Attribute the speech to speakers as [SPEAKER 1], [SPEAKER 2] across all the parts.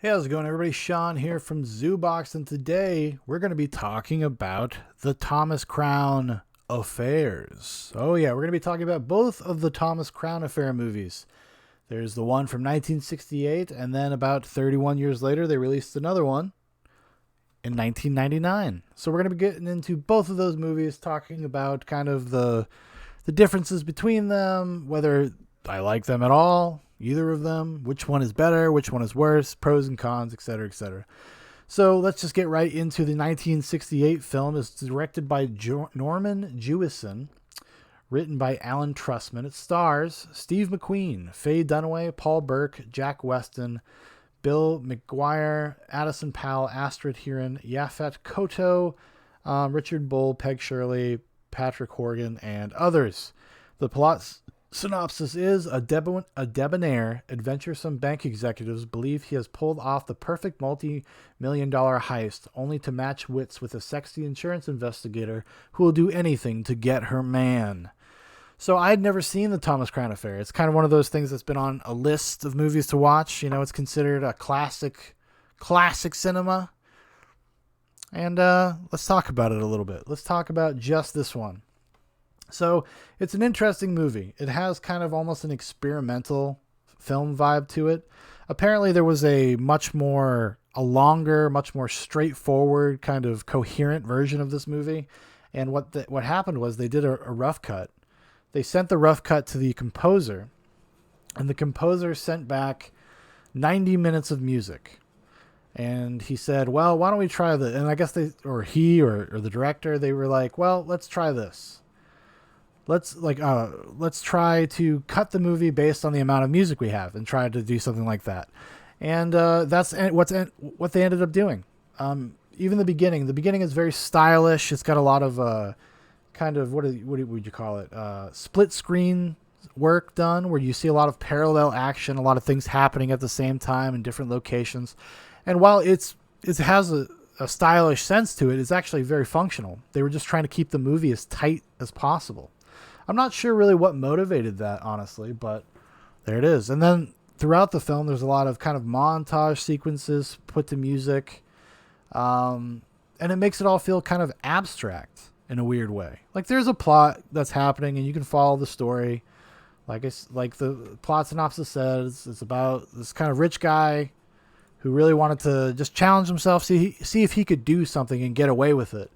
[SPEAKER 1] Hey, how's it going, everybody? Shaun here from Zoobox, and today we're going to be talking about the Thomas Crown affairs. Oh, yeah, we're going to be talking about both of the Thomas Crown Affair movies. There's the one from 1968, and then about 31 years later, they released another one in 1999. So we're going to be getting into both of those movies, talking about kind of the differences between them, whether I like them at all, either of them, which one is better, which one is worse, pros and cons, etc., etc. So let's just get right into the 1968 film. It's directed by Norman Jewison, written by Alan Trustman. It stars Steve McQueen, Faye Dunaway, Paul Burke, Jack Weston, Bill McGuire, Addison Powell, Astrid Heron, Yaphet Kotto, Richard Bull, Peg Shirley, Patrick Horgan, and others. The plot synopsis is a debonair, adventuresome bank executives believe he has pulled off the perfect multi-million-dollar heist, only to match wits with a sexy insurance investigator who will do anything to get her man. So I'd never seen the Thomas Crown Affair. It's kind of one of those things that's been on a list of movies to watch. You know, it's considered a classic cinema. And let's talk about it a little bit. Let's talk about just this one. So it's an interesting movie. It has kind of almost an experimental film vibe to it. Apparently there was a longer, much more straightforward, kind of coherent version of this movie. And what happened was they did a rough cut. They sent the rough cut to the composer, and the composer sent back 90 minutes of music. And he said, well, why don't we try this? And I guess he or the director, they were like, well, let's try this. Let's try to cut the movie based on the amount of music we have and try to do something like that. And that's what they ended up doing. Even the beginning is very stylish. It's got a lot of kind of, what would you call it? Split screen work done, where you see a lot of parallel action, a lot of things happening at the same time in different locations. And while it has a stylish sense to it, it's actually very functional. They were just trying to keep the movie as tight as possible. I'm not sure really what motivated that, honestly, but there it is. And then throughout the film, there's a lot of kind of montage sequences put to music. And it makes it all feel kind of abstract in a weird way. Like there's a plot that's happening and you can follow the story. Like the plot synopsis says, it's about this kind of rich guy who really wanted to just challenge himself, see if he could do something and get away with it.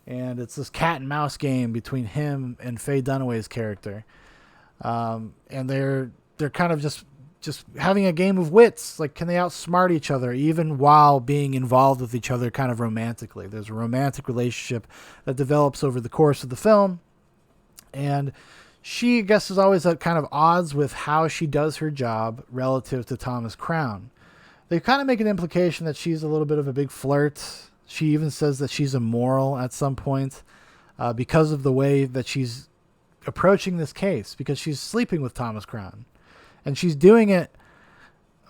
[SPEAKER 1] And it's this cat and mouse game between him and Faye Dunaway's character. And they're kind of just having a game of wits. Like, can they outsmart each other even while being involved with each other kind of romantically? There's a romantic relationship that develops over the course of the film. And she, I guess, is always at kind of odds with how she does her job relative to Thomas Crown. They kind of make an implication that she's a little bit of a big flirt. She even says that she's immoral at some point because of the way that she's approaching this case, because she's sleeping with Thomas Crown. And she's doing it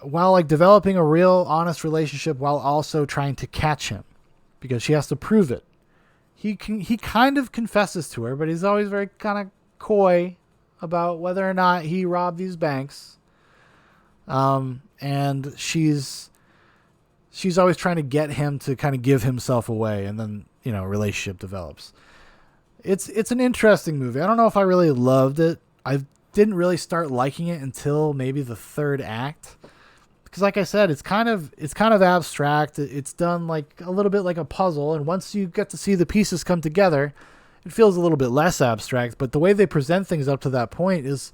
[SPEAKER 1] while like developing a real honest relationship while also trying to catch him, because she has to prove it. He kind of confesses to her, but he's always very kind of coy about whether or not he robbed these banks. And she's always trying to get him to kind of give himself away, and then, you know, a relationship develops. It's an interesting movie. I don't know if I really loved it. I didn't really start liking it until maybe the third act, because like I said, it's kind of abstract. It's done like a little bit like a puzzle, and once you get to see the pieces come together, it feels a little bit less abstract. But the way they present things up to that point is,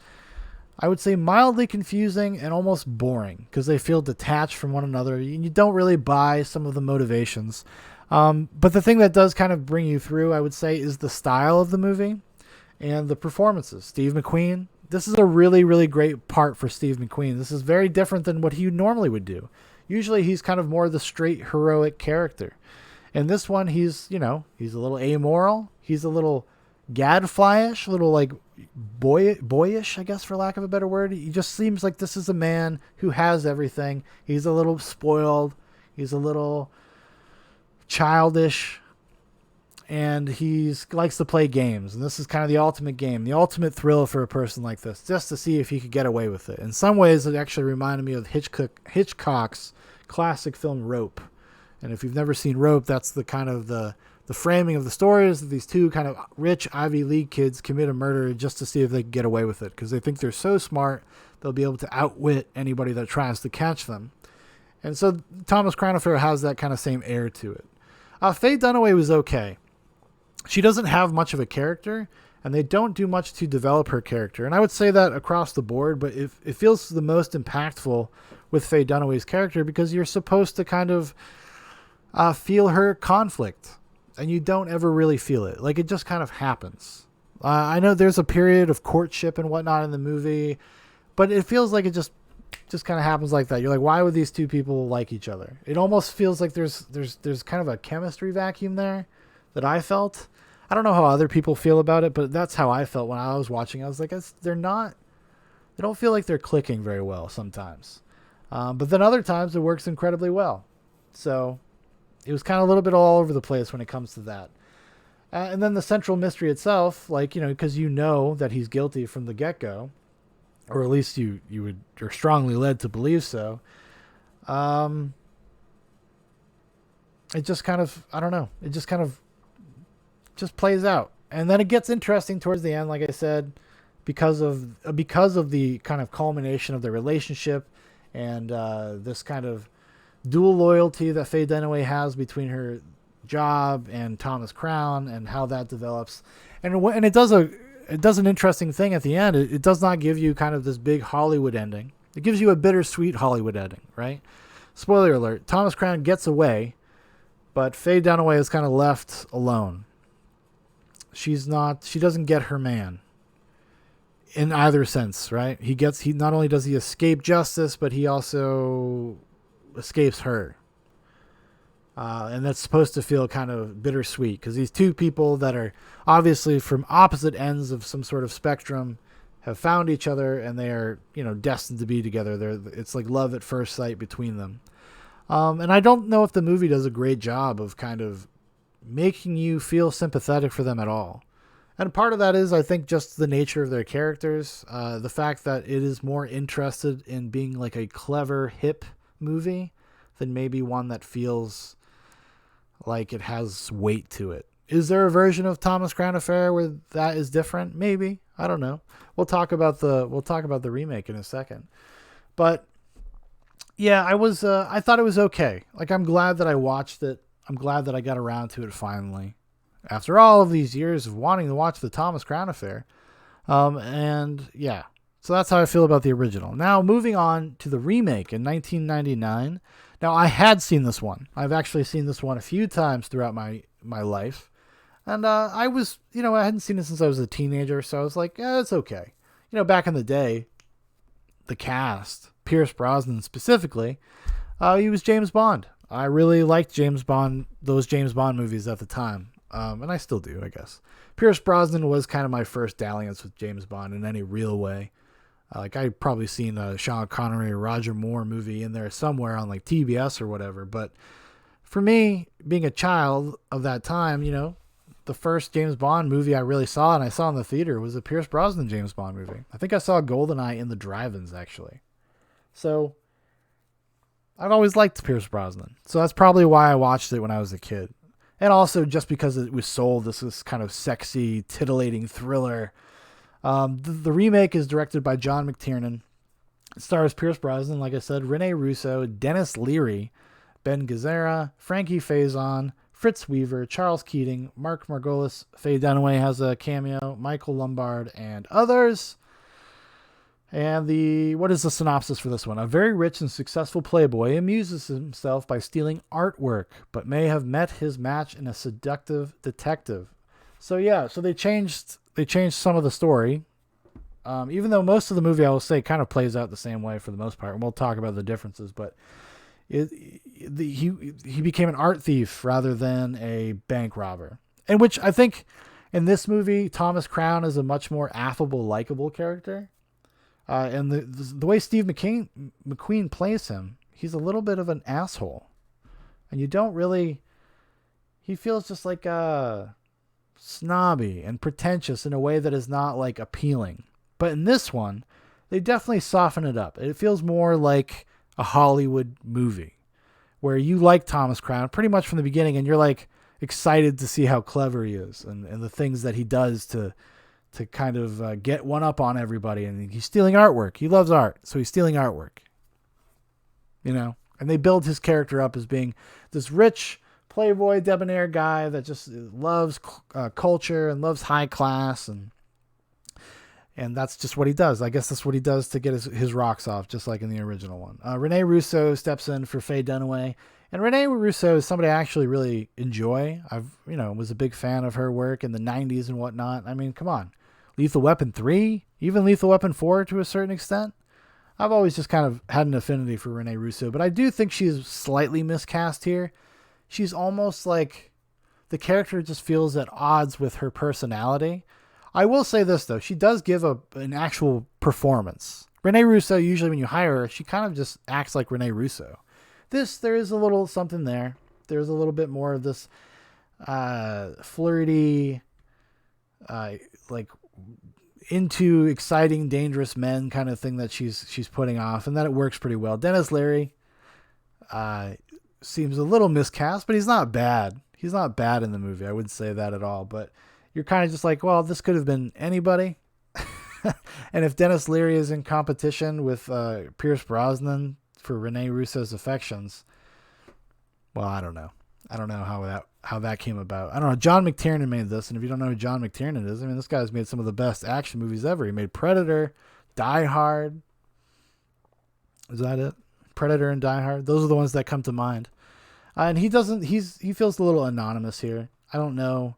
[SPEAKER 1] I would say, mildly confusing and almost boring, because they feel detached from one another. You don't really buy some of the motivations. But the thing that does kind of bring you through, I would say, is the style of the movie and the performances. Steve McQueen, this is a really, really great part for Steve McQueen. This is very different than what he normally would do. Usually he's kind of more the straight heroic character. In this one, he's a little amoral. He's a little gadflyish, a little like boyish, I guess, for lack of a better word. He just seems like this is a man who has everything. He's a little spoiled. He's a little childish. and he likes to play games. And this is kind of the ultimate game, the ultimate thrill for a person like this, just to see if he could get away with it. In some ways, it actually reminded me of Hitchcock's classic film Rope. And if you've never seen Rope, that's the kind of the framing of the story is that these two kind of rich Ivy League kids commit a murder just to see if they can get away with it, because they think they're so smart they'll be able to outwit anybody that tries to catch them. And so Thomas Crown Affair has that kind of same air to it. Faye Dunaway was okay. She doesn't have much of a character, and they don't do much to develop her character. And I would say that across the board, but it feels the most impactful with Faye Dunaway's character because you're supposed to kind of feel her conflict, and you don't ever really feel it. Like, it just kind of happens. I know there's a period of courtship and whatnot in the movie, but it feels like it just kind of happens like that. You're like, why would these two people like each other? It almost feels like there's kind of a chemistry vacuum there that I felt. I don't know how other people feel about it, but that's how I felt when I was watching. I was like, they don't feel like they're clicking very well sometimes. But then other times it works incredibly well. So it was kind of a little bit all over the place when it comes to that. And then the central mystery itself, like, because that he's guilty from the get-go, or at least you're strongly led to believe so. It just kind of, I don't know. It just kind of just plays out. And then it gets interesting towards the end, like I said, because of the kind of culmination of the relationship and this kind of dual loyalty that Faye Dunaway has between her job and Thomas Crown, and how that develops. And it does an interesting thing at the end. It does not give you kind of this big Hollywood ending. It gives you a bittersweet Hollywood ending, right? Spoiler alert, Thomas Crown gets away, but Faye Dunaway is kind of left alone. She doesn't get her man in either sense, right? He not only does he escape justice, but he also escapes her. And that's supposed to feel kind of bittersweet, because these two people that are obviously from opposite ends of some sort of spectrum have found each other, and they are, destined to be together. It's like love at first sight between them. And I don't know if the movie does a great job of kind of making you feel sympathetic for them at all. And part of that is, I think, just the nature of their characters. The fact that it is more interested in being like a clever, hip movie than maybe one that feels like it has weight to it. Is there a version of Thomas Crown Affair where that is different? Maybe. I don't know. We'll talk about the remake in a second. But yeah, I thought it was okay. Like, I'm glad that I watched it. I'm glad that I got around to it finally, after all of these years of wanting to watch the Thomas Crown Affair. And yeah, so that's how I feel about the original. Now, moving on to the remake in 1999. Now, I had seen this one. I've actually seen this one a few times throughout my life. And I was, I hadn't seen it since I was a teenager, so I was like, it's okay. Back in the day, the cast, Pierce Brosnan specifically, he was James Bond. I really liked those James Bond movies at the time. And I still do, I guess. Pierce Brosnan was kind of my first dalliance with James Bond in any real way. Like, I'd probably seen a Sean Connery or Roger Moore movie in there somewhere on like TBS or whatever. But for me, being a child of that time, the first James Bond movie I really saw, and I saw in the theater, was a Pierce Brosnan James Bond movie. I think I saw GoldenEye in the drive-ins, actually. So I've always liked Pierce Brosnan. So that's probably why I watched it when I was a kid. And also just because it was sold this kind of sexy, titillating thriller. The remake is directed by John McTiernan. It stars Pierce Brosnan, like I said, Rene Russo, Dennis Leary, Ben Gazzara, Frankie Faison, Fritz Weaver, Charles Keating, Mark Margolis, Faye Dunaway has a cameo, Michael Lombard, and others. And what is the synopsis for this one? A very rich and successful playboy amuses himself by stealing artwork, but may have met his match in a seductive detective. So yeah, so they changed some of the story. Even though most of the movie, I will say, kind of plays out the same way for the most part, and we'll talk about the differences. But he became an art thief rather than a bank robber, and which I think in this movie, Thomas Crown is a much more affable, likable character. And the way Steve McQueen plays him, he's a little bit of an asshole, and you don't really he feels just like snobby and pretentious in a way that is not like appealing. But in this one, they definitely soften it up. It feels more like a Hollywood movie where you like Thomas Crown pretty much from the beginning, and you're like excited to see how clever he is and the things that he does to kind of get one up on everybody. And he's stealing artwork. He loves art, so he's stealing artwork. You know, and they build his character up as being this rich playboy debonair guy that just loves culture and loves high class, and that's just what he does. I guess that's what he does to get his rocks off, just like in the original one. Rene Russo steps in for Faye Dunaway, and Rene Russo is somebody I actually really enjoy. Was a big fan of her work in the 90s and whatnot. I mean, come on. Lethal Weapon 3, even Lethal Weapon 4 to a certain extent. I've always just kind of had an affinity for Rene Russo, but I do think she's slightly miscast here. She's almost like the character just feels at odds with her personality. I will say this, though. She does give an actual performance. Rene Russo, usually when you hire her, she kind of just acts like Rene Russo. There is a little something there. There's a little bit more of this flirty, like into exciting, dangerous men kind of thing that she's putting off, and that it works pretty well. Dennis Leary seems a little miscast, but he's not bad. He's not bad in the movie. I wouldn't say that at all, but you're kind of just like, well, this could have been anybody. And if Dennis Leary is in competition with Pierce Brosnan for Rene Russo's affections, well, I don't know. I don't know how that came about. I don't know. John McTiernan made this, and if you don't know who John McTiernan is, I mean, this guy's made some of the best action movies ever. He made Predator, Die Hard. Is that it? Predator and Die Hard. Those are the ones that come to mind. And he feels a little anonymous here. I don't know.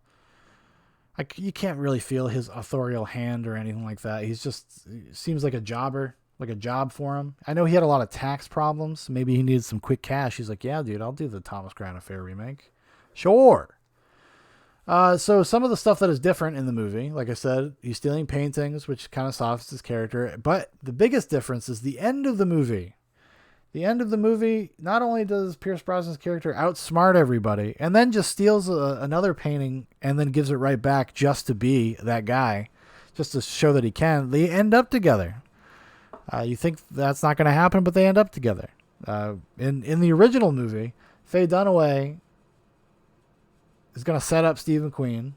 [SPEAKER 1] You can't really feel his authorial hand or anything like that. He seems like a jobber, like a job for him. I know he had a lot of tax problems. Maybe he needed some quick cash. He's like, yeah, dude, I'll do the Thomas Crown Affair remake. Sure. So some of the stuff that is different in the movie, like I said, he's stealing paintings, which kind of softens his character. But the biggest difference is the end of the movie. The end of the movie, not only does Pierce Brosnan's character outsmart everybody, and then just steals another painting and then gives it right back just to be that guy, just to show that he can. They end up together. You think that's not going to happen, but they end up together. In the original movie, Faye Dunaway is going to set up Steve McQueen,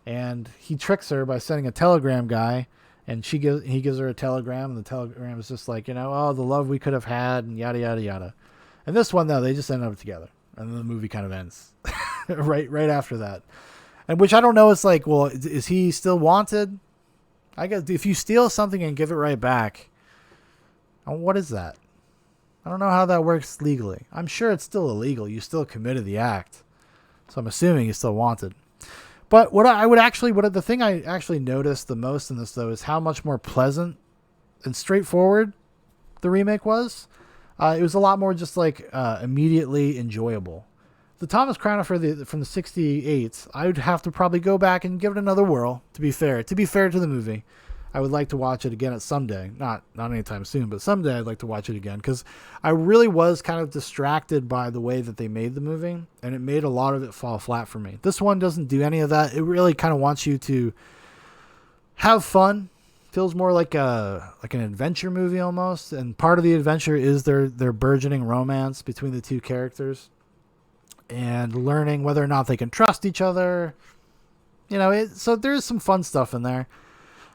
[SPEAKER 1] and he tricks her by sending a telegram guy, and he gives her a telegram, and the telegram is just like, the love we could have had, and yada, yada, yada. And this one, though, they just end up together, and then the movie kind of ends right after that. And which I don't know, it's like, well, is he still wanted? I guess if you steal something and give it right back, what is that? I don't know how that works legally. I'm sure it's still illegal. You still committed the act. So I'm assuming he's still wanted. But the thing I actually noticed the most in this, though, is how much more pleasant and straightforward the remake was. It was a lot more just like immediately enjoyable. The Thomas Crown from the 68, I would have to probably go back and give it another whirl, to be fair. To be fair to the movie, I would like to watch it again at someday. Not anytime soon, but someday I'd like to watch it again, because I really was kind of distracted by the way that they made the movie, and it made a lot of it fall flat for me. This one doesn't do any of that. It really kind of wants you to have fun. Feels more like an adventure movie almost, and part of the adventure is their burgeoning romance between the two characters and learning whether or not they can trust each other. So there's some fun stuff in there.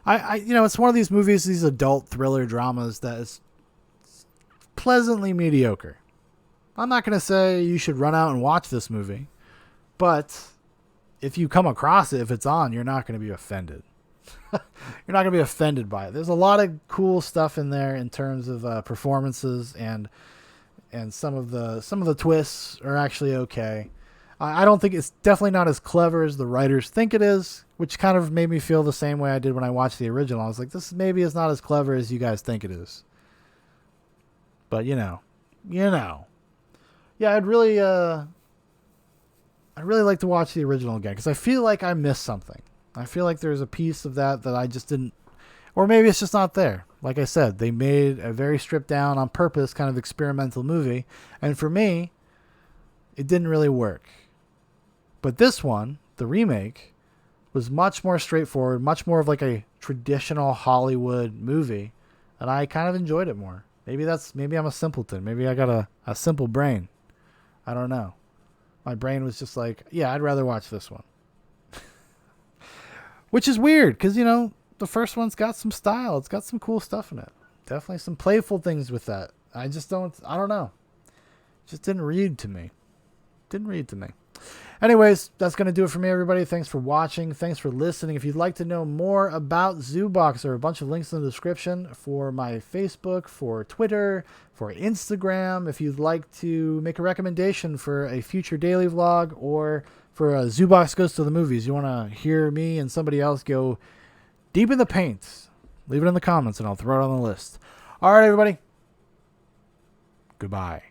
[SPEAKER 1] It's one of these movies, these adult thriller dramas that is pleasantly mediocre. I'm not going to say you should run out and watch this movie, but if you come across it, if it's on, you're not going to be offended. You're not going to be offended by it. There's a lot of cool stuff in there in terms of performances, and some of the twists are actually okay. I don't think it's definitely not as clever as the writers think it is, which kind of made me feel the same way I did when I watched the original. I was like, this maybe is not as clever as you guys think it is. But yeah, I'd really like to watch the original again, because I feel like I missed something. I feel like there's a piece of that I just didn't, or maybe it's just not there. Like I said, they made a very stripped down on purpose kind of experimental movie, and for me, it didn't really work. But this one, the remake, was much more straightforward, much more of like a traditional Hollywood movie, and I kind of enjoyed it more. Maybe I'm a simpleton. Maybe I got a simple brain. I don't know. My brain was just like, yeah, I'd rather watch this one. Which is weird because, the first one's got some style. It's got some cool stuff in it. Definitely some playful things with that. I don't know. It just didn't read to me. Anyways, that's going to do it for me, everybody. Thanks for watching. Thanks for listening. If you'd like to know more about Zoobox, there are a bunch of links in the description for my Facebook, for Twitter, for Instagram. If you'd like to make a recommendation for a future daily vlog or for a Zoobox Goes to the Movies, you want to hear me and somebody else go deep in the paint, leave it in the comments and I'll throw it on the list. All right, everybody. Goodbye.